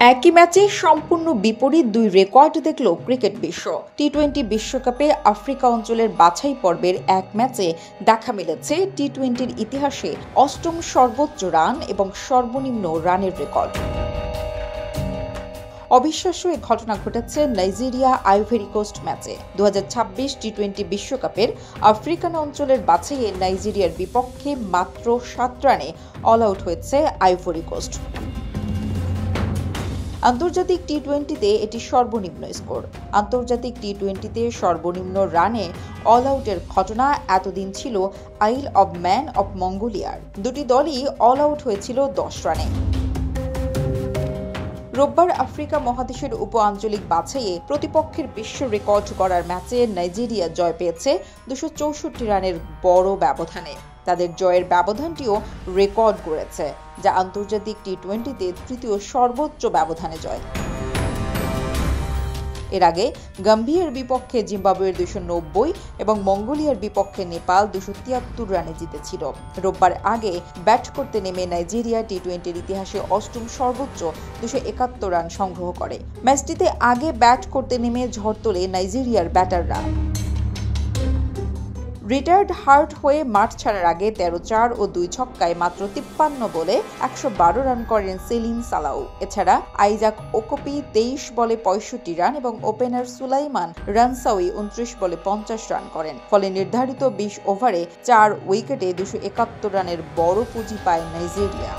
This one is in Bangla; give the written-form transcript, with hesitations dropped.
একই ম্যাচে সম্পূর্ণ বিপরীত দুই রেকর্ড দেখল ক্রিকেট বিশ্ব। টি-20 বিশ্বকাপে আফ্রিকা অঞ্চলের বাছাই পর্বের এক ম্যাচে দেখা মিলেছে টি-20-র ইতিহাসে অষ্টম সর্বোচ্চ রান এবং সর্বনিম্ন রানের রেকর্ড। অবিশ্বাস্য এই ঘটনা ঘটেছে নাইজেরিয়া আইভরি কোস্ট ম্যাচে। 2026 টি-20 বিশ্বকাপের আফ্রিকান অঞ্চলের বাছাইয়ে নাইজেরিয়ার বিপক্ষে মাত্র 7 রানে অল আউট হয়েছে আইভরি কোস্ট। আন্তর্জাতিক টি-20-তে এটি সর্বনিম্ন স্কোর। আন্তর্জাতিক টি-20-তে সর্বনিম্ন রানে অল আউটের ঘটনা এতদিন ছিল আইল অব ম্যান অব মঙ্গোলিয়ার। দুটি দলই অল আউট হয়েছিল 10 রানে। রোববার আফ্রিকা মহাদেশের উপ-আঞ্চলিক বাছাইয়ে প্রতিপক্ষের বিশ্ব রেকর্ড গড়ার ম্যাচে নাইজেরিয়া জয় পেয়েছে 264 রানের বড় ব্যবধানে। তাদের জয়ের ব্যবধানটিও রেকর্ড গড়েছে, যা আন্তর্জাতিক টি-20-তে তৃতীয় সর্বোচ্চ ব্যবধানে জয়। এর আগে গাম্বিয়ার বিপক্ষে জিম্বাবুয়ের 290 এবং মঙ্গোলিয়ার বিপক্ষে নেপাল 273 রানে জিতেছিল। রোববার আগে ব্যাট করতে নেমে নাইজেরিয়া টি-20-র ইতিহাসে অষ্টম সর্বোচ্চ 271 রান সংগ্রহ করে। ম্যাচটিতে আগে ব্যাট করতে নেমে ঝড় তোলে নাইজেরিয়ার ব্যাটাররা। রিটায়ার্ড হার্ট হয়ে মাঠ ছাড়ার আগে 13-4 ও 2 ছক্কায় মাত্র 53 বলে 112 রান করেন সেলিম সালাউ। এছাড়া আইজাক ওকোপি 23 বলে 65 রান এবং ওপেনার সুলাইমান রানসাউই 29 বলে 50 রান করেন। ফলে নির্ধারিত 20 ওভারে 4 উইকেটে 271 রানের বড় পুঁজি পায় নাইজেরিয়া।